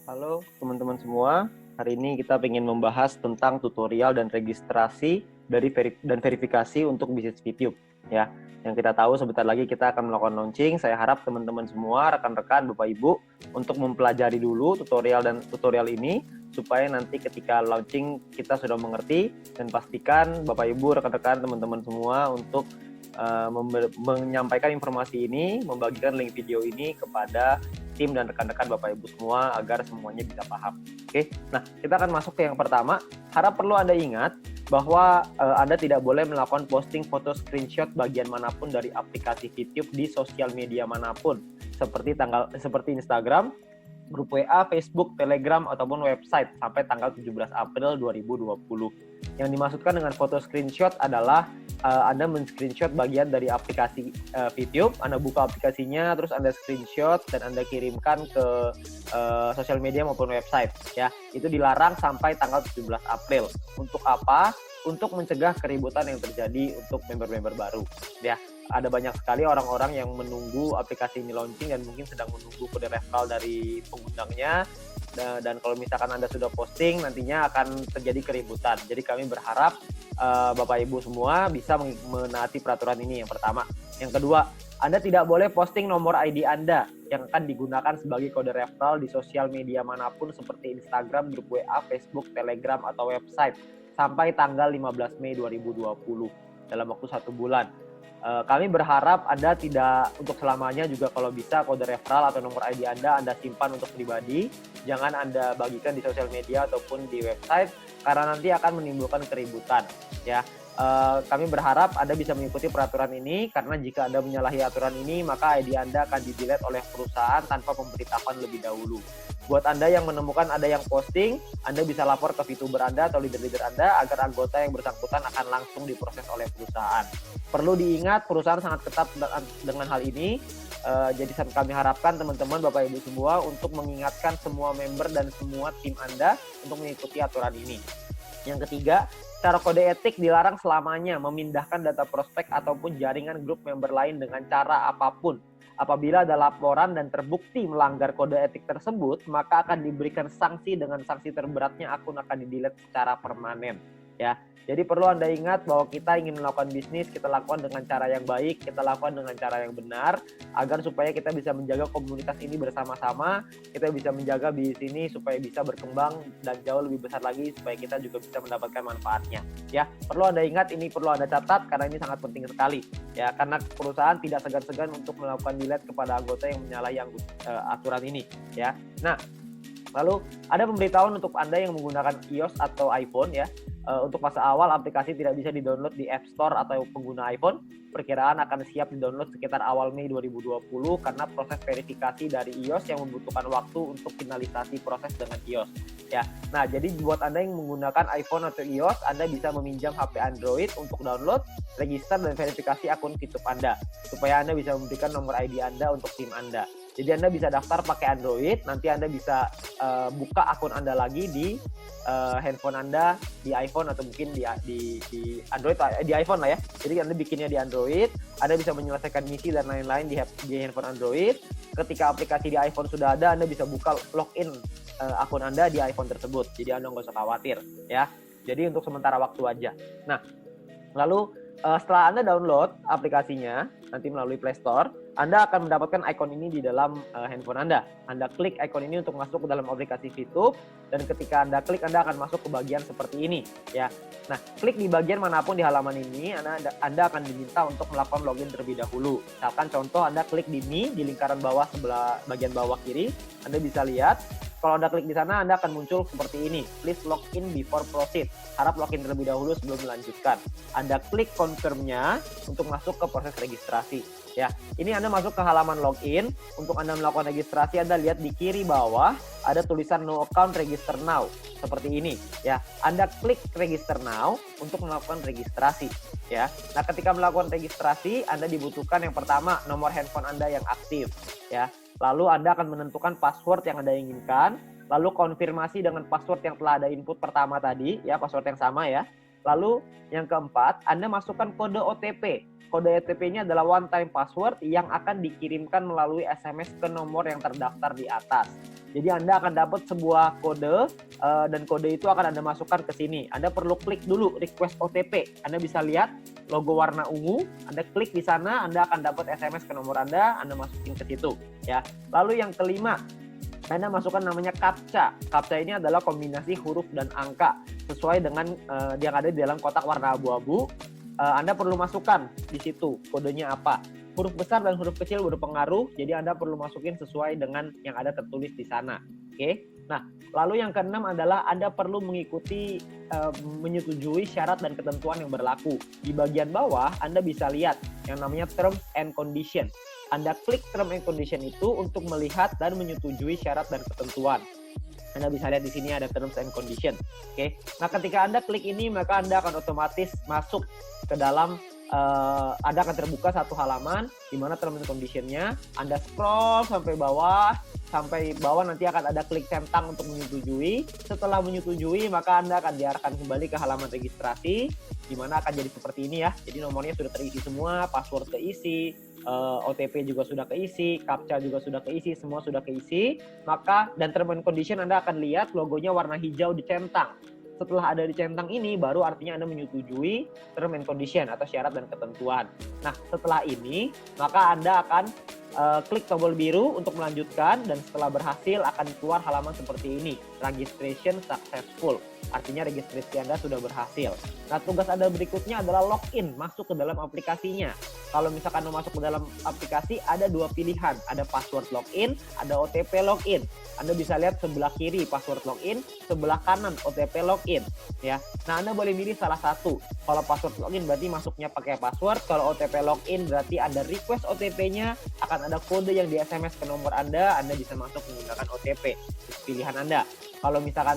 Halo teman-teman semua, hari ini kita ingin membahas tentang tutorial dan registrasi dan verifikasi untuk bisnis YouTube. Ya, yang kita tahu sebentar lagi kita akan melakukan launching. Saya harap teman-teman semua, rekan-rekan, Bapak Ibu, untuk mempelajari dulu tutorial ini supaya nanti ketika launching kita sudah mengerti, dan pastikan Bapak Ibu, rekan-rekan, teman-teman semua untuk menyampaikan informasi ini, membagikan link video ini kepada tim dan rekan-rekan Bapak Ibu semua agar semuanya bisa paham. Oke, nah kita akan masuk ke yang pertama. Harap perlu Anda ingat bahwa Anda tidak boleh melakukan posting foto screenshot bagian manapun dari aplikasi YouTube di sosial media manapun, seperti Instagram, grup WA, Facebook, Telegram, ataupun website sampai tanggal 17 April 2020. Yang dimaksudkan dengan foto screenshot adalah Anda men-screenshot bagian dari aplikasi YouTube, Anda buka aplikasinya, terus Anda screenshot dan Anda kirimkan ke sosial media maupun website. Ya, itu dilarang sampai tanggal 17 April. Untuk apa? Untuk mencegah keributan yang terjadi untuk member-member baru. Ya, ada banyak sekali orang-orang yang menunggu aplikasi ini launching dan mungkin sedang menunggu kode referral dari pengundangnya. Dan kalau misalkan Anda sudah posting, nantinya akan terjadi keributan. Jadi kami berharap Bapak Ibu semua bisa menaati peraturan ini, yang pertama. Yang kedua, Anda tidak boleh posting nomor ID Anda yang akan digunakan sebagai kode referral di sosial media manapun seperti Instagram, grup WA, Facebook, Telegram, atau website sampai tanggal 15 Mei 2020 dalam waktu 1 bulan. Kami berharap Anda tidak untuk selamanya juga kalau bisa kode referral atau nomor ID Anda simpan untuk pribadi. Jangan Anda bagikan di sosial media ataupun di website karena nanti akan menimbulkan keributan. Ya, kami berharap Anda bisa mengikuti peraturan ini karena jika Anda menyalahi aturan ini maka ID Anda akan di-delete oleh perusahaan tanpa pemberitahuan lebih dahulu. Buat Anda yang menemukan ada yang posting, Anda bisa lapor ke VTuber Anda atau leader-leader Anda agar anggota yang bersangkutan akan langsung diproses oleh perusahaan. Perlu diingat, perusahaan sangat ketat dengan hal ini. Jadi kami harapkan teman-teman Bapak Ibu semua untuk mengingatkan semua member dan semua tim Anda untuk mengikuti aturan ini. Yang ketiga, secara kode etik dilarang selamanya memindahkan data prospek ataupun jaringan grup member lain dengan cara apapun. Apabila ada laporan dan terbukti melanggar kode etik tersebut, maka akan diberikan sanksi dengan sanksi terberatnya akun akan di-delete secara permanen. Ya, jadi perlu Anda ingat bahwa kita ingin melakukan bisnis, kita lakukan dengan cara yang baik, kita lakukan dengan cara yang benar, agar supaya kita bisa menjaga komunitas ini bersama-sama, kita bisa menjaga bisnis ini supaya bisa berkembang dan jauh lebih besar lagi, supaya kita juga bisa mendapatkan manfaatnya. Ya, perlu Anda ingat, ini perlu Anda catat karena ini sangat penting sekali. Ya, karena perusahaan tidak segan-segan untuk melakukan delete kepada anggota yang menyalahi aturan ini. Ya, nah, lalu ada pemberitahuan untuk Anda yang menggunakan iOS atau iPhone ya. Untuk masa awal aplikasi tidak bisa di-download di App Store atau pengguna iPhone. Perkiraan akan siap di-download sekitar awal Mei 2020 karena proses verifikasi dari iOS yang membutuhkan waktu untuk finalisasi proses dengan iOS. Ya, nah jadi buat Anda yang menggunakan iPhone atau iOS, Anda bisa meminjam HP Android untuk download, register dan verifikasi akun YouTube Anda supaya Anda bisa memberikan nomor ID Anda untuk tim Anda. Jadi Anda bisa daftar pakai Android, nanti Anda bisa buka akun Anda lagi di handphone Anda di iPhone atau mungkin di Android, di iPhone lah ya. Jadi Anda bikinnya di Android, Anda bisa menyelesaikan misi dan lain-lain di handphone Android. Ketika aplikasi di iPhone sudah ada, Anda bisa buka login akun Anda di iPhone tersebut. Jadi Anda nggak usah khawatir ya. Jadi untuk sementara waktu aja. Nah, lalu setelah Anda download aplikasinya nanti melalui Play Store, Anda akan mendapatkan ikon ini di dalam handphone Anda. Anda klik ikon ini untuk masuk ke dalam aplikasi VTube, dan ketika Anda klik, Anda akan masuk ke bagian seperti ini. Ya. Nah, klik di bagian manapun di halaman ini, Anda akan diminta untuk melakukan login terlebih dahulu. Misalkan contoh, Anda klik di ini, di lingkaran bawah sebelah bagian bawah kiri, Anda bisa lihat. Kalau Anda klik di sana, Anda akan muncul seperti ini. Please log in before proceed. Harap login terlebih dahulu sebelum melanjutkan. Anda klik confirm-nya untuk masuk ke proses registrasi. Ya, ini Anda masuk ke halaman login. Untuk Anda melakukan registrasi, Anda lihat di kiri bawah ada tulisan no account register now. Seperti ini. Ya, Anda klik register now untuk melakukan registrasi. Ya, nah ketika melakukan registrasi, Anda dibutuhkan yang pertama nomor handphone Anda yang aktif. Ya. Lalu Anda akan menentukan password yang Anda inginkan, lalu konfirmasi dengan password yang telah Anda input pertama tadi, ya password yang sama ya. Lalu yang keempat, Anda masukkan kode OTP. Kode OTP-nya adalah one time password yang akan dikirimkan melalui SMS ke nomor yang terdaftar di atas. Jadi Anda akan dapat sebuah kode dan kode itu akan Anda masukkan ke sini. Anda perlu klik dulu request OTP. Anda bisa lihat logo warna ungu, Anda klik di sana, Anda akan dapat SMS ke nomor Anda masukin ke situ ya. Lalu yang kelima, Anda masukkan namanya CAPTCHA. CAPTCHA ini adalah kombinasi huruf dan angka sesuai dengan yang ada di dalam kotak warna abu-abu. Anda perlu masukkan di situ kodenya apa. Huruf besar dan huruf kecil berpengaruh, jadi Anda perlu masukin sesuai dengan yang ada tertulis di sana. Oke. Nah, lalu yang keenam adalah Anda perlu mengikuti menyetujui syarat dan ketentuan yang berlaku. Di bagian bawah Anda bisa lihat yang namanya terms and condition. Anda klik term and condition itu untuk melihat dan menyetujui syarat dan ketentuan. Anda bisa lihat di sini ada terms and condition. Oke. Nah, ketika Anda klik ini, maka Anda akan otomatis masuk ke dalam Anda akan terbuka satu halaman di mana terms and condition-nya. Anda scroll sampai bawah nanti akan ada klik centang untuk menyetujui. Setelah menyetujui, maka Anda akan diarahkan kembali ke halaman registrasi, di mana akan jadi seperti ini ya. Jadi nomornya sudah terisi semua, password keisi, OTP juga sudah keisi, CAPTCHA juga sudah keisi, semua sudah keisi. Maka dan term and condition Anda akan lihat logonya warna hijau dicentang. Setelah ada di centang ini, baru artinya Anda menyetujui term and condition atau syarat dan ketentuan. Nah, setelah ini, maka Anda akan klik tombol biru untuk melanjutkan, dan setelah berhasil akan keluar halaman seperti ini, registration successful. Artinya registrasi Anda sudah berhasil. Nah, tugas Anda berikutnya adalah login, masuk ke dalam aplikasinya. Kalau misalkan mau masuk ke dalam aplikasi, ada dua pilihan. Ada password login, ada OTP login. Anda bisa lihat sebelah kiri password login, sebelah kanan OTP login. Ya. Nah, Anda boleh milih salah satu. Kalau password login berarti masuknya pakai password. Kalau OTP login berarti Anda request OTP-nya, akan ada kode yang di SMS ke nomor Anda bisa masuk menggunakan OTP. Pilihan Anda. Kalau misalkan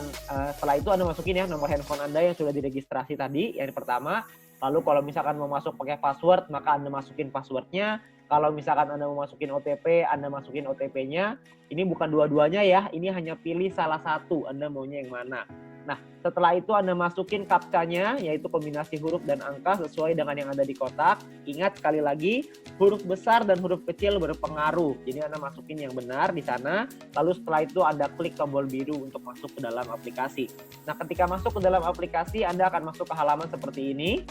setelah itu Anda masukin ya nomor handphone Anda yang sudah diregistrasi tadi, yang pertama. Lalu kalau misalkan mau masuk pakai password, maka Anda masukin passwordnya. Kalau misalkan Anda mau masukin OTP, Anda masukin OTP-nya. Ini bukan dua-duanya ya, ini hanya pilih salah satu, Anda maunya yang mana. Nah, setelah itu Anda masukin CAPTCHA-nya, yaitu kombinasi huruf dan angka sesuai dengan yang ada di kotak. Ingat sekali lagi, huruf besar dan huruf kecil berpengaruh. Jadi Anda masukin yang benar di sana, lalu setelah itu Anda klik tombol biru untuk masuk ke dalam aplikasi. Nah, ketika masuk ke dalam aplikasi, Anda akan masuk ke halaman seperti ini.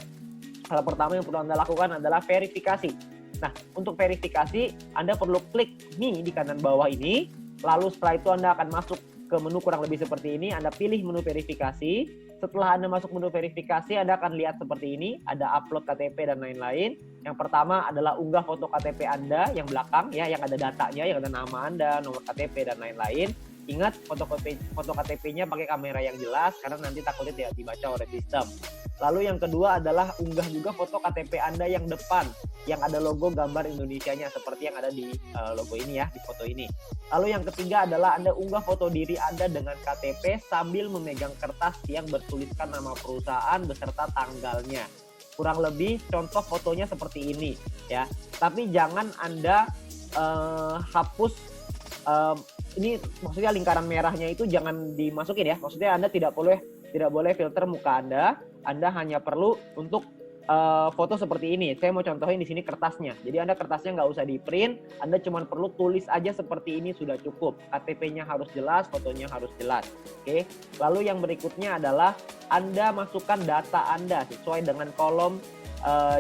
Hal pertama yang perlu Anda lakukan adalah verifikasi. Nah, untuk verifikasi, Anda perlu klik nih di kanan bawah ini, lalu setelah itu Anda akan masuk ke menu kurang lebih seperti ini. Anda pilih menu verifikasi. Setelah Anda masuk menu verifikasi, Anda akan lihat seperti ini, ada upload KTP dan lain-lain. Yang pertama adalah unggah foto KTP Anda yang belakang ya, yang ada datanya, yang ada nama Anda, nomor KTP dan lain-lain. Ingat foto KTP-nya pakai kamera yang jelas karena nanti takutnya tidak dibaca oleh sistem. Lalu yang kedua adalah unggah juga foto KTP Anda yang depan, yang ada logo gambar Indonesianya seperti yang ada di logo ini ya, di foto ini. Lalu yang ketiga adalah Anda unggah foto diri Anda dengan KTP sambil memegang kertas yang bertuliskan nama perusahaan beserta tanggalnya. Kurang lebih contoh fotonya seperti ini ya. Tapi jangan Anda hapus ini, maksudnya lingkaran merahnya itu jangan dimasukin ya. Maksudnya Anda tidak boleh filter muka Anda. Anda hanya perlu untuk foto seperti ini. Saya mau contohin di sini kertasnya. Jadi Anda kertasnya nggak usah di print. Anda cuma perlu tulis aja seperti ini sudah cukup. KTP-nya harus jelas, fotonya harus jelas. Oke. Lalu yang berikutnya adalah Anda masukkan data Anda sesuai dengan kolom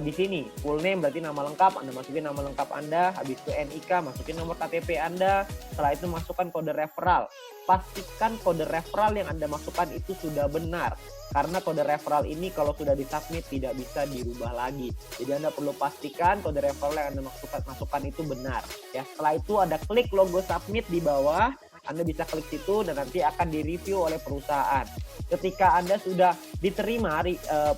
di sini. Full name berarti nama lengkap, Anda masukin nama lengkap Anda, habis itu NIK, masukin nomor KTP Anda, setelah itu masukkan kode referral. Pastikan kode referral yang Anda masukkan itu sudah benar. Karena kode referral ini kalau sudah disubmit tidak bisa dirubah lagi. Jadi Anda perlu pastikan kode referral yang Anda masukkan itu benar. Ya, setelah itu Anda klik logo submit di bawah. Anda bisa klik situ dan nanti akan direview oleh perusahaan. Ketika Anda sudah diterima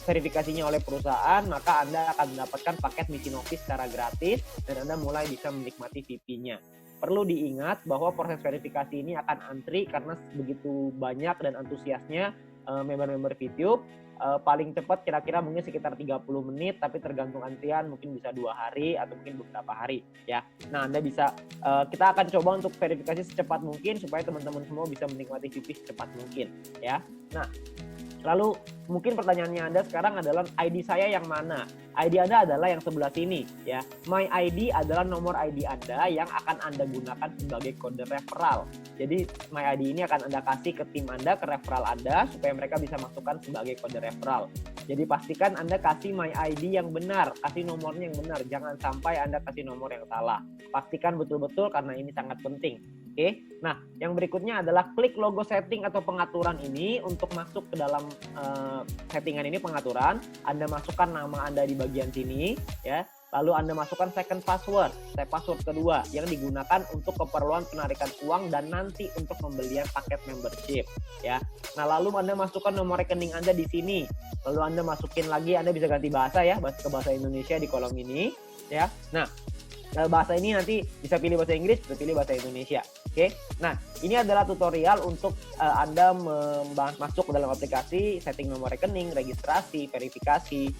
verifikasinya oleh perusahaan, maka Anda akan mendapatkan paket Mission Office secara gratis dan Anda mulai bisa menikmati VP-nya. Perlu diingat bahwa proses verifikasi ini akan antri karena begitu banyak dan antusiasnya member-member VTube. paling cepat kira-kira mungkin sekitar 30 menit, tapi tergantung antrian mungkin bisa 2 hari atau mungkin beberapa hari ya. Nah, Anda bisa kita akan coba untuk verifikasi secepat mungkin supaya teman-teman semua bisa menikmati VP secepat mungkin ya. Nah, lalu mungkin pertanyaannya Anda sekarang adalah ID saya yang mana? ID Anda adalah yang sebelah sini ya. My ID adalah nomor ID Anda yang akan Anda gunakan sebagai kode referral. Jadi My ID ini akan Anda kasih ke tim Anda, ke referral Anda supaya mereka bisa masukkan sebagai kode referral. Jadi pastikan Anda kasih My ID yang benar, kasih nomornya yang benar. Jangan sampai Anda kasih nomor yang salah. Pastikan betul-betul karena ini sangat penting. Oke, nah yang berikutnya adalah klik logo setting atau pengaturan ini untuk masuk ke dalam settingan ini pengaturan. Anda masukkan nama Anda di bagian sini ya. Lalu Anda masukkan second password, password kedua yang digunakan untuk keperluan penarikan uang dan nanti untuk pembelian paket membership ya. Nah, lalu Anda masukkan nomor rekening Anda di sini. Lalu Anda masukin lagi, Anda bisa ganti bahasa ya, ke bahasa Indonesia di kolom ini ya. Nah, bahasa ini nanti bisa pilih bahasa Inggris, bisa pilih bahasa Indonesia. Oke, nah ini adalah tutorial untuk Anda masuk ke dalam aplikasi, setting nomor rekening, registrasi, verifikasi.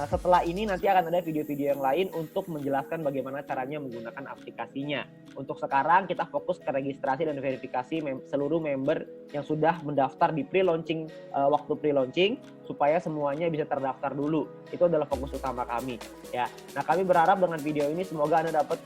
Setelah ini nanti akan ada video-video yang lain untuk menjelaskan bagaimana caranya menggunakan aplikasinya. Untuk sekarang kita fokus ke registrasi dan verifikasi seluruh member yang sudah mendaftar di pre-launching, waktu pre-launching, supaya semuanya bisa terdaftar dulu. Itu adalah fokus utama kami ya. Nah, kami berharap dengan video ini semoga Anda dapat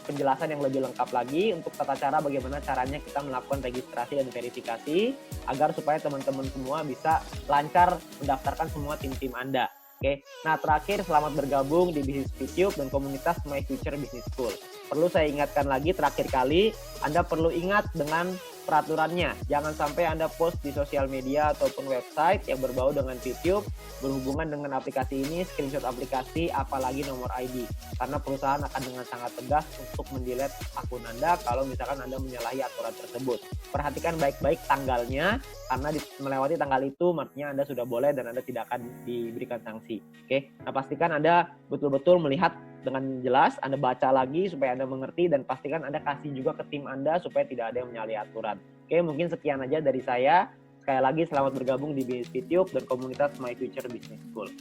penjelasan yang lebih lengkap lagi untuk tata cara bagaimana caranya kita melakukan registrasi dan verifikasi agar supaya teman-teman semua bisa lancar mendaftarkan semua tim-tim Anda. Oke, nah terakhir selamat bergabung di Business YouTube dan komunitas My Future Business School. Perlu saya ingatkan lagi terakhir kali, Anda perlu ingat dengan peraturannya. Jangan sampai Anda post di sosial media ataupun website yang berbau dengan YouTube berhubungan dengan aplikasi ini, screenshot aplikasi, apalagi nomor ID. Karena perusahaan akan dengan sangat tegas untuk mendelete akun Anda kalau misalkan Anda menyalahi aturan tersebut. Perhatikan baik-baik tanggalnya, karena melewati tanggal itu artinya Anda sudah boleh dan Anda tidak akan diberikan sanksi. Oke, nah pastikan Anda betul-betul melihat dengan jelas, Anda baca lagi supaya Anda mengerti dan pastikan Anda kasih juga ke tim Anda supaya tidak ada yang menyalahi aturan. Oke, mungkin sekian aja dari saya. Sekali lagi selamat bergabung di Business YouTube dan komunitas My Future Business School.